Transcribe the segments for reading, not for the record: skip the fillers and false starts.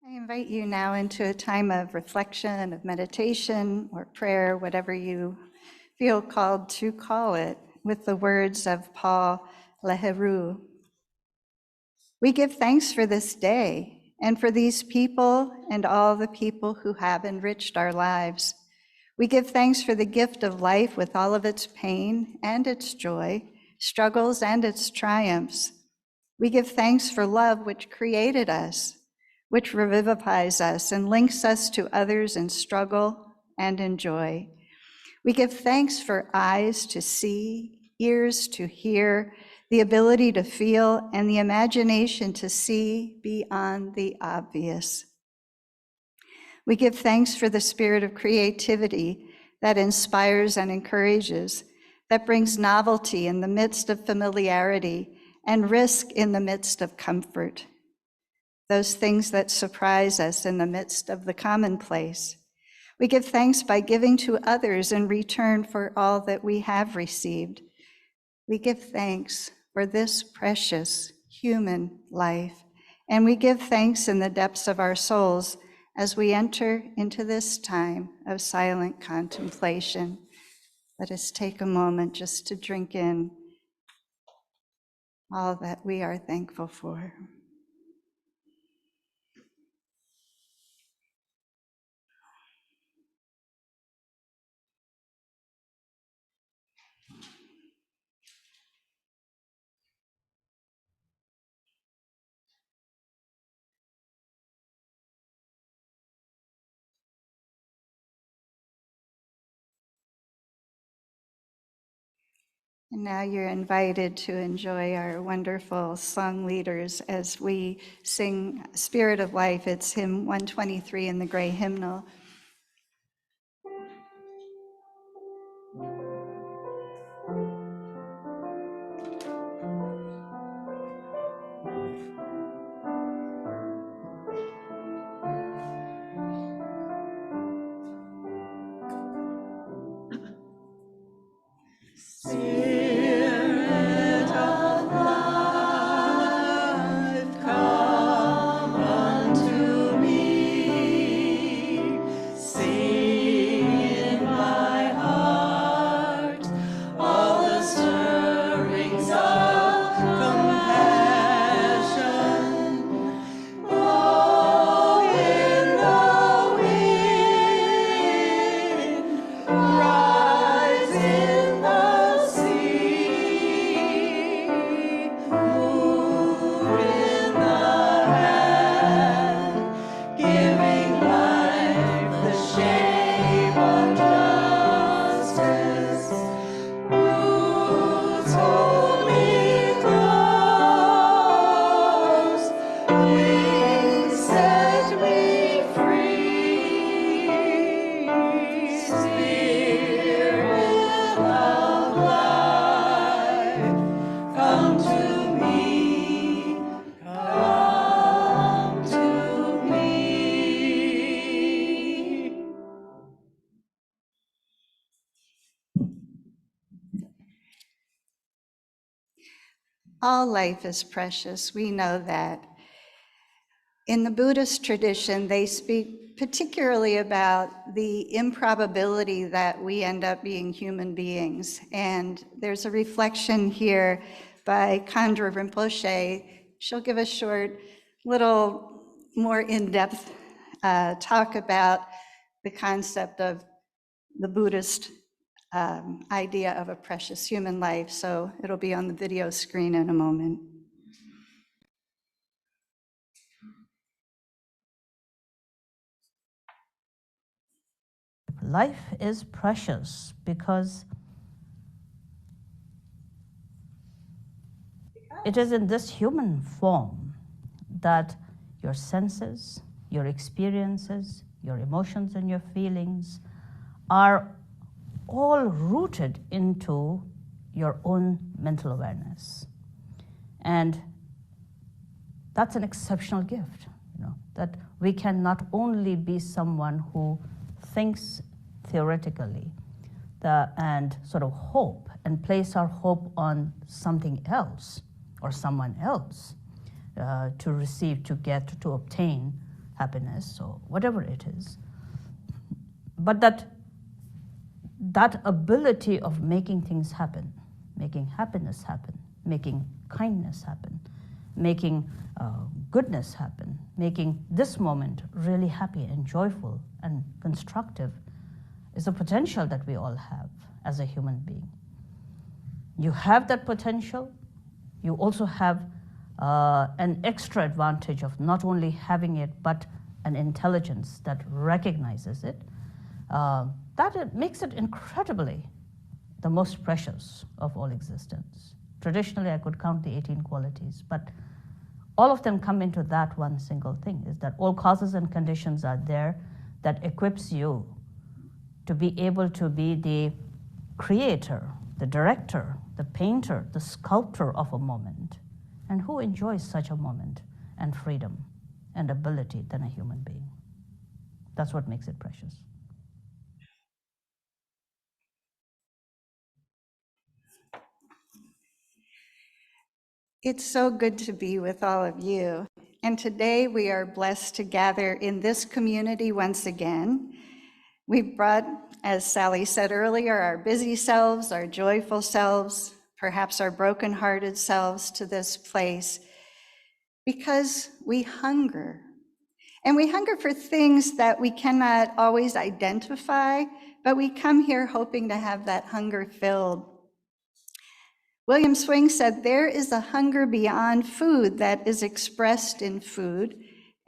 I invite you now into a time of reflection, of meditation, or prayer, whatever you feel called to call it, with the words of Paul Leheru. We give thanks for this day and for these people and all the people who have enriched our lives. We give thanks for the gift of life with all of its pain and its joy, struggles and its triumphs. We give thanks for love which created us, which revivifies us and links us to others in struggle and in joy. We give thanks for eyes to see, ears to hear, the ability to feel, and the imagination to see beyond the obvious. We give thanks for the spirit of creativity that inspires and encourages, that brings novelty in the midst of familiarity and risk in the midst of comfort. Those things that surprise us in the midst of the commonplace. We give thanks by giving to others in return for all that we have received. We give thanks for this precious human life, and we give thanks in the depths of our souls as we enter into this time of silent contemplation. Let us take a moment just to drink in all that we are thankful for. And now you're invited to enjoy our wonderful song leaders as we sing Spirit of Life. It's hymn 123 in the gray hymnal. All life is precious, we know that. In the Buddhist tradition, they speak particularly about the improbability that we end up being human beings. And there's a reflection here by Khandra Rinpoche. She'll give a short, little more in-depth talk about the concept of the Buddhist idea of a precious human life. So it'll be on the video screen in a moment. Life is precious because it is in this human form that your senses, your experiences, your emotions and your feelings are all rooted into your own mental awareness. And that's an exceptional gift, that we can not only be someone who thinks theoretically and sort of hope and place our hope on something else or someone else to receive, to get, to obtain happiness or whatever it is. But that ability of making things happen, making happiness happen, making kindness happen, making goodness happen, making this moment really happy and joyful and constructive is a potential that we all have as a human being. You have that potential. You also have an extra advantage of not only having it, but an intelligence that recognizes it. That makes it incredibly the most precious of all existence. Traditionally, I could count the 18 qualities, but all of them come into that one single thing, is that all causes and conditions are there that equips you to be able to be the creator, the director, the painter, the sculptor of a moment. And who enjoys such a moment and freedom and ability than a human being? That's what makes it precious. It's so good to be with all of you. And today we are blessed to gather in this community once again. We've brought, as Sally said earlier, our busy selves, our joyful selves, perhaps our brokenhearted selves to this place because we hunger. And we hunger for things that we cannot always identify, but we come here hoping to have that hunger filled. William Swing said, "There is a hunger beyond food that is expressed in food,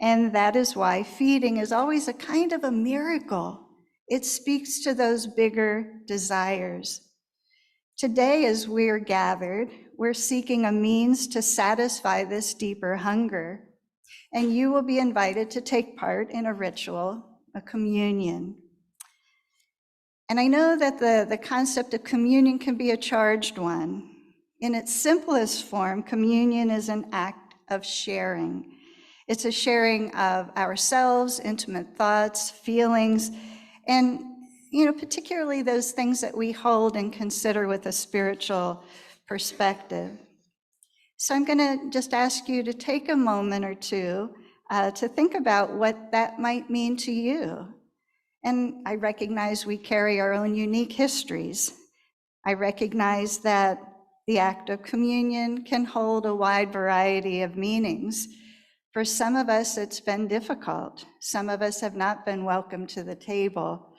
and that is why feeding is always a kind of a miracle. It speaks to those bigger desires." Today, as we're gathered, we're seeking a means to satisfy this deeper hunger, and you will be invited to take part in a ritual, a communion. And I know that the concept of communion can be a charged one. In its simplest form, communion is an act of sharing. It's a sharing of ourselves, intimate thoughts, feelings, and particularly those things that we hold and consider with a spiritual perspective. So I'm going to just ask you to take a moment or two to think about what that might mean to you. And I recognize we carry our own unique histories. I recognize that the act of communion can hold a wide variety of meanings. For some of us, it's been difficult. Some of us have not been welcomed to the table.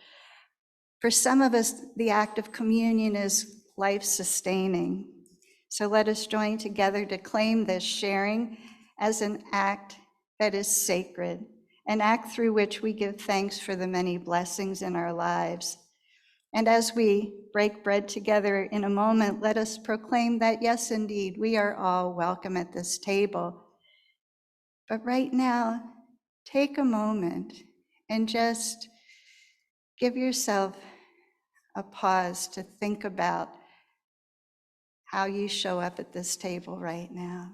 For some of us, the act of communion is life-sustaining. So let us join together to claim this sharing as an act that is sacred, an act through which we give thanks for the many blessings in our lives. And as we break bread together in a moment, let us proclaim that, yes, indeed, we are all welcome at this table. But right now, take a moment and just give yourself a pause to think about how you show up at this table right now.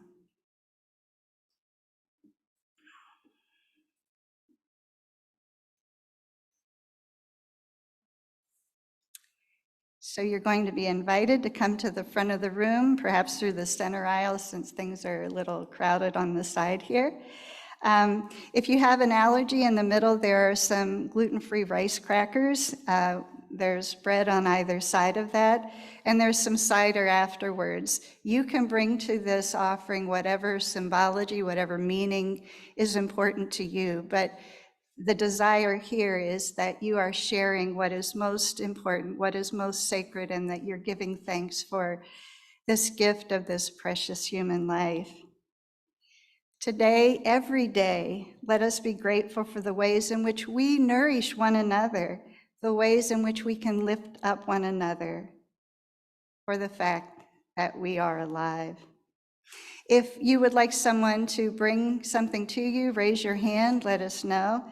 So you're going to be invited to come to the front of the room, perhaps through the center aisle, since things are a little crowded on the side here. If you have an allergy, in the middle there are some gluten-free rice crackers. There's bread on either side of that, and there's some cider afterwards. You can bring to this offering whatever symbology, whatever meaning is important to you, but the desire here is that you are sharing what is most important, what is most sacred, and that you're giving thanks for this gift of this precious human life. Today, every day, let us be grateful for the ways in which we nourish one another, the ways in which we can lift up one another, for the fact that we are alive. If you would like someone to bring something to you, raise your hand, let us know.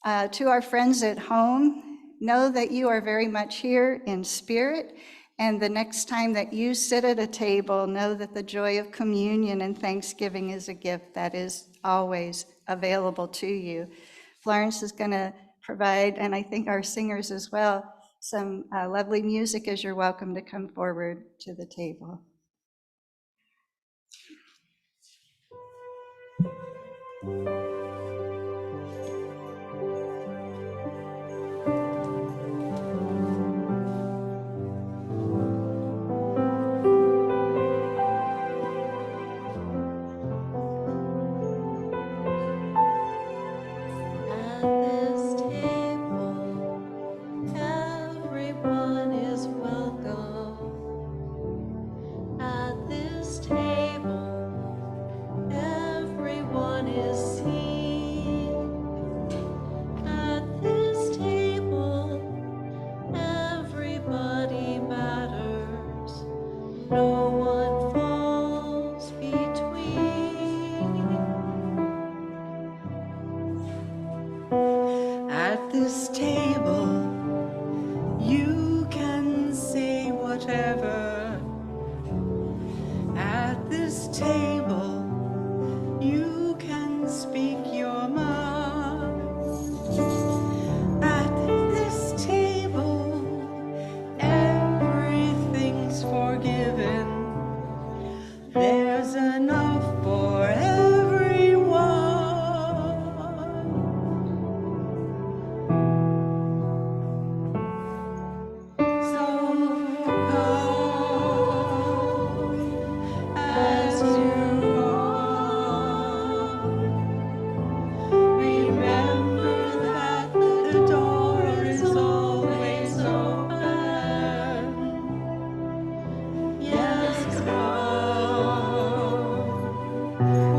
To our friends at home, know that you are very much here in spirit, and the next time that you sit at a table, know that the joy of communion and thanksgiving is a gift that is always available to you. Florence is going to provide, and I think our singers as well, some lovely music as you're welcome to come forward to the table. table, you can speak your mind. At this table, everything's forgiven. There's enough for everyone. So come as you are. Remember that the door is always open. Yes, come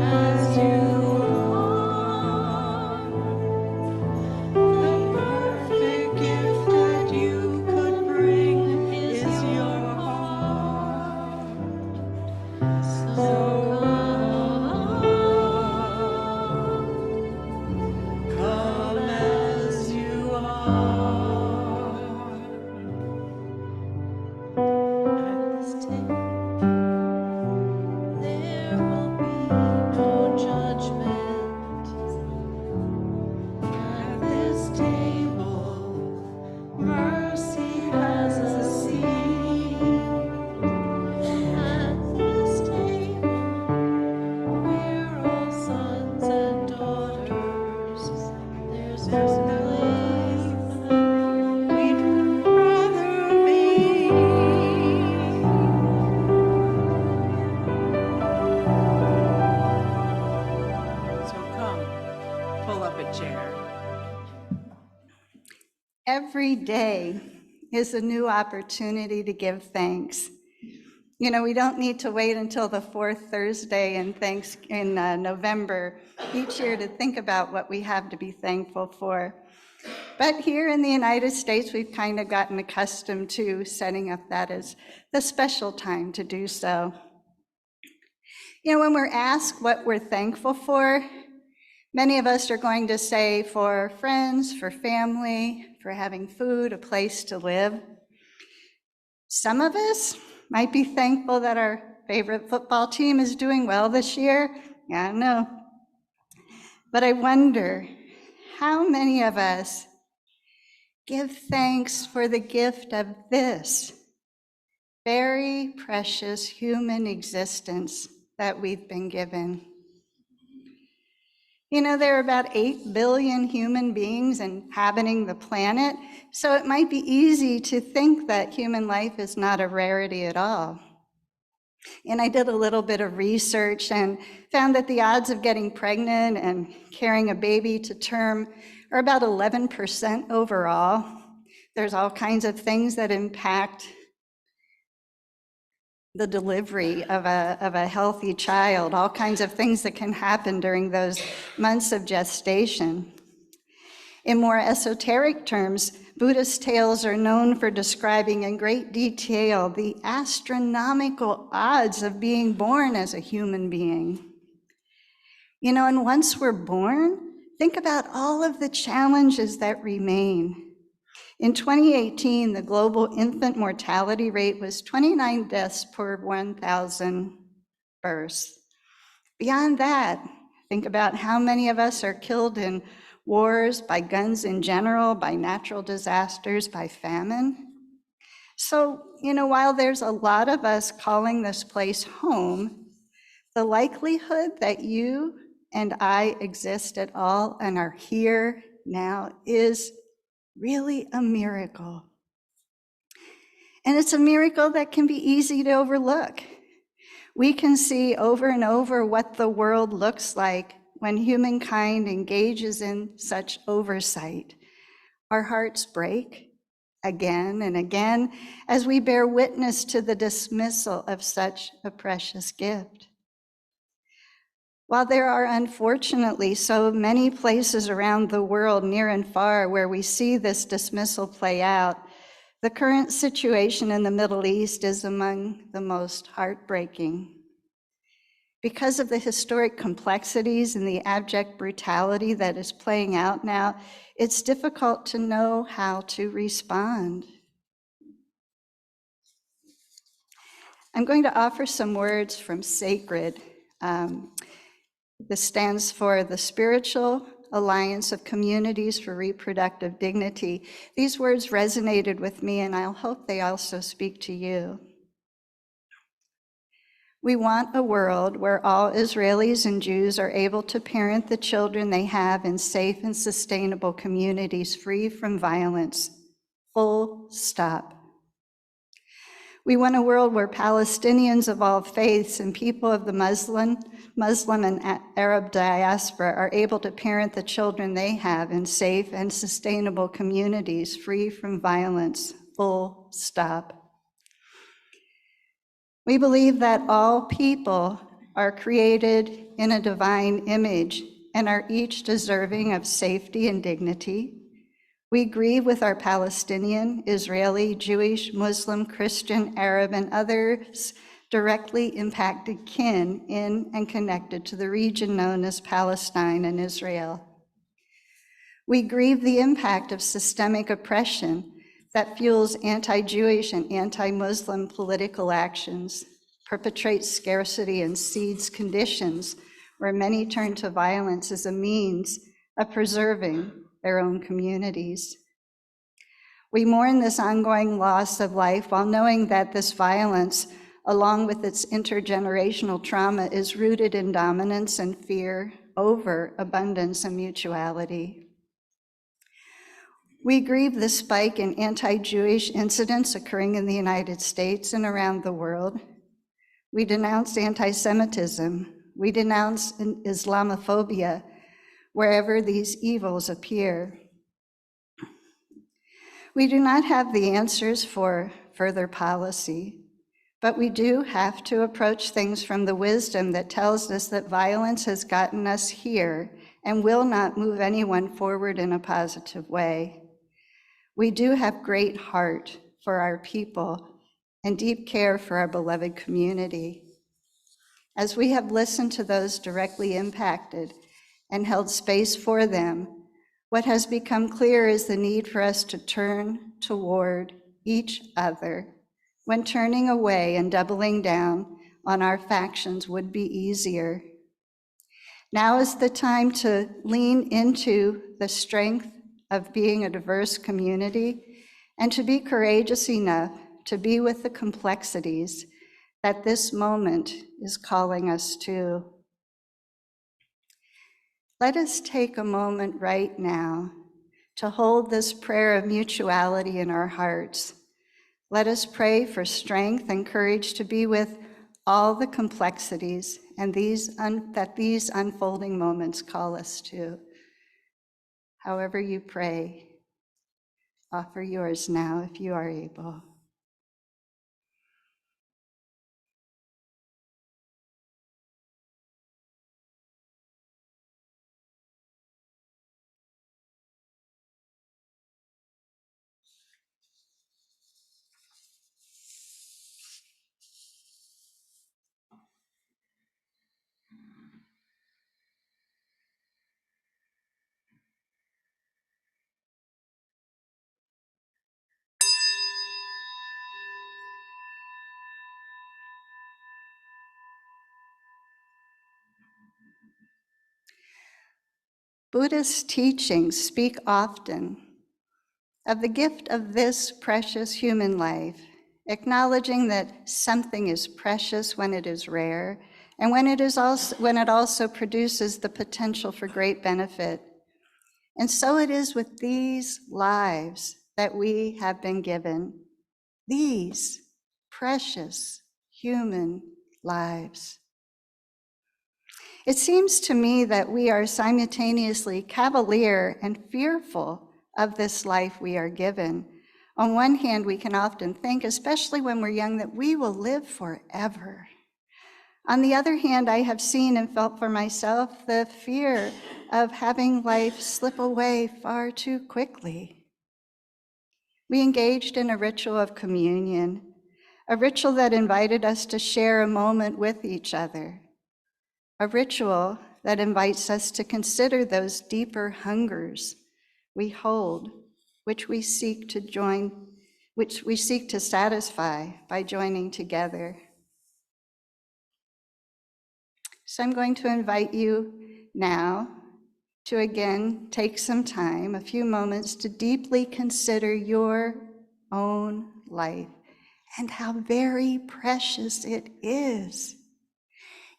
as you are. The perfect gift that you could bring is your heart. So come as you are. At this table, there will be no judgment. At this table, mercy has a seat. At this table, we're all sons and daughters. There's no place we'd rather be. So come, pull up a chair. Every day is a new opportunity to give thanks. You know, we don't need to wait until the fourth Thursday in November each year to think about what we have to be thankful for. But here in the United States, we've kind of gotten accustomed to setting up that as the special time to do so. You know, when we're asked what we're thankful for, many of us are going to say for friends, for family, for having food, a place to live. Some of us might be thankful that our favorite football team is doing well this year. I don't know. But I wonder how many of us give thanks for the gift of this very precious human existence that we've been given. You know, there are about 8 billion human beings inhabiting the planet, so it might be easy to think that human life is not a rarity at all. And I did a little bit of research and found that the odds of getting pregnant and carrying a baby to term are about 11% overall. There's all kinds of things that impact the delivery of a healthy child, all kinds of things that can happen during those months of gestation. In more esoteric terms, Buddhist tales are known for describing in great detail the astronomical odds of being born as a human being. You know, and once we're born, think about all of the challenges that remain. In 2018, the global infant mortality rate was 29 deaths per 1,000 births. Beyond that, think about how many of us are killed in wars, by guns in general, by natural disasters, by famine. So, you know, while there's a lot of us calling this place home, the likelihood that you and I exist at all and are here now is really a miracle. And it's a miracle that can be easy to overlook. We can see over and over what the world looks like when humankind engages in such oversight. Our hearts break again and again as we bear witness to the dismissal of such a precious gift. While there are unfortunately so many places around the world, near and far, where we see this dismissal play out, the current situation in the Middle East is among the most heartbreaking. Because of the historic complexities and the abject brutality that is playing out now, it's difficult to know how to respond. I'm going to offer some words from Sacred, This stands for the Spiritual Alliance of Communities for Reproductive Dignity. These words resonated with me, and I hope they also speak to you. We want a world where all Israelis and Jews are able to parent the children they have in safe and sustainable communities free from violence. Full stop. We want a world where Palestinians of all faiths and people of the Muslim and Arab diaspora are able to parent the children they have in safe and sustainable communities free from violence. Full stop. We believe that all people are created in a divine image and are each deserving of safety and dignity. We grieve with our Palestinian, Israeli, Jewish, Muslim, Christian, Arab, and others directly impacted kin in and connected to the region known as Palestine and Israel. We grieve the impact of systemic oppression that fuels anti-Jewish and anti-Muslim political actions, perpetrates scarcity and seeds conditions where many turn to violence as a means of preserving their own communities. We mourn this ongoing loss of life while knowing that this violence, along with its intergenerational trauma, is rooted in dominance and fear over abundance and mutuality. We grieve the spike in anti-Jewish incidents occurring in the United States and around the world. We denounce anti-Semitism. We denounce Islamophobia wherever these evils appear. We do not have the answers for further policy, but we do have to approach things from the wisdom that tells us that violence has gotten us here and will not move anyone forward in a positive way. We do have great heart for our people and deep care for our beloved community. As we have listened to those directly impacted and held space for them, what has become clear is the need for us to turn toward each other when turning away and doubling down on our factions would be easier. Now is the time to lean into the strength of being a diverse community and to be courageous enough to be with the complexities that this moment is calling us to. Let us take a moment right now to hold this prayer of mutuality in our hearts. Let us pray for strength and courage to be with all the complexities and that these unfolding moments call us to. However you pray, offer yours now if you are able. Buddhist teachings speak often of the gift of this precious human life, acknowledging that something is precious when it is rare, and when it also produces the potential for great benefit. And so it is with these lives that we have been given, these precious human lives. It seems to me that we are simultaneously cavalier and fearful of this life we are given. On one hand, we can often think, especially when we're young, that we will live forever. On the other hand, I have seen and felt for myself the fear of having life slip away far too quickly. We engaged in a ritual of communion, a ritual that invited us to share a moment with each other, a ritual that invites us to consider those deeper hungers we hold, which we seek to satisfy by joining together. So I'm going to invite you now to again take some time, a few moments, to deeply consider your own life and how very precious it is.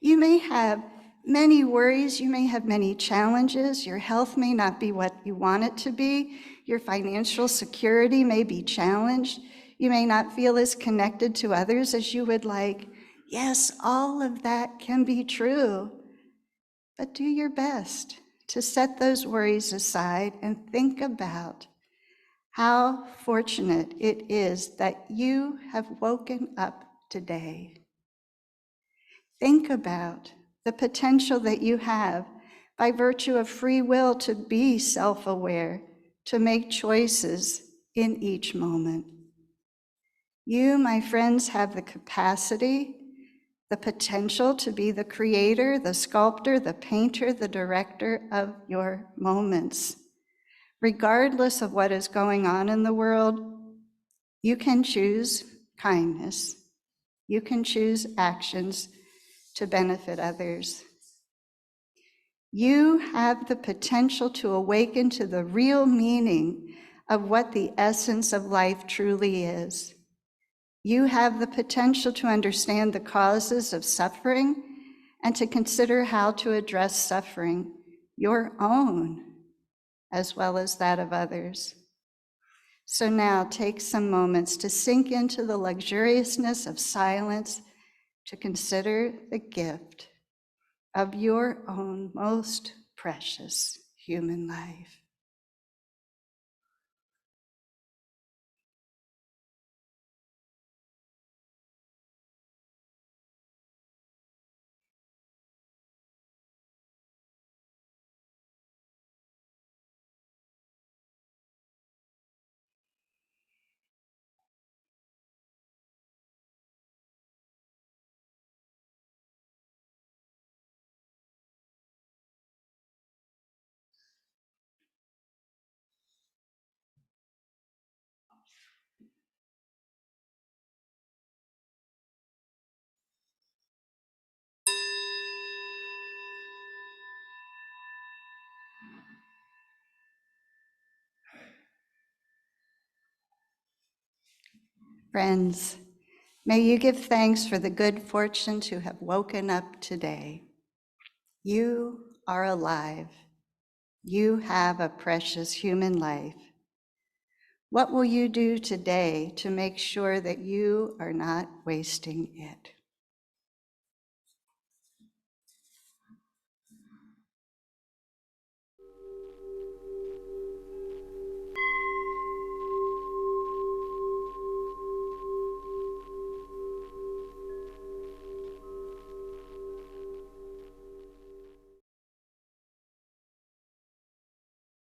You may have many worries, you may have many challenges, your health may not be what you want it to be, your financial security may be challenged, you may not feel as connected to others as you would like. Yes, all of that can be true, but do your best to set those worries aside and think about how fortunate it is that you have woken up today. Think about the potential that you have by virtue of free will to be self-aware, to make choices in each moment. You, my friends, have the capacity, the potential to be the creator, the sculptor, the painter, the director of your moments. Regardless of what is going on in the world, you can choose kindness. You can choose actions to benefit others. You have the potential to awaken to the real meaning of what the essence of life truly is. You have the potential to understand the causes of suffering and to consider how to address suffering, your own, as well as that of others. So now take some moments to sink into the luxuriousness of silence, to consider the gift of your own most precious human life. Friends, may you give thanks for the good fortune to have woken up today. You are alive. You have a precious human life. What will you do today to make sure that you are not wasting it?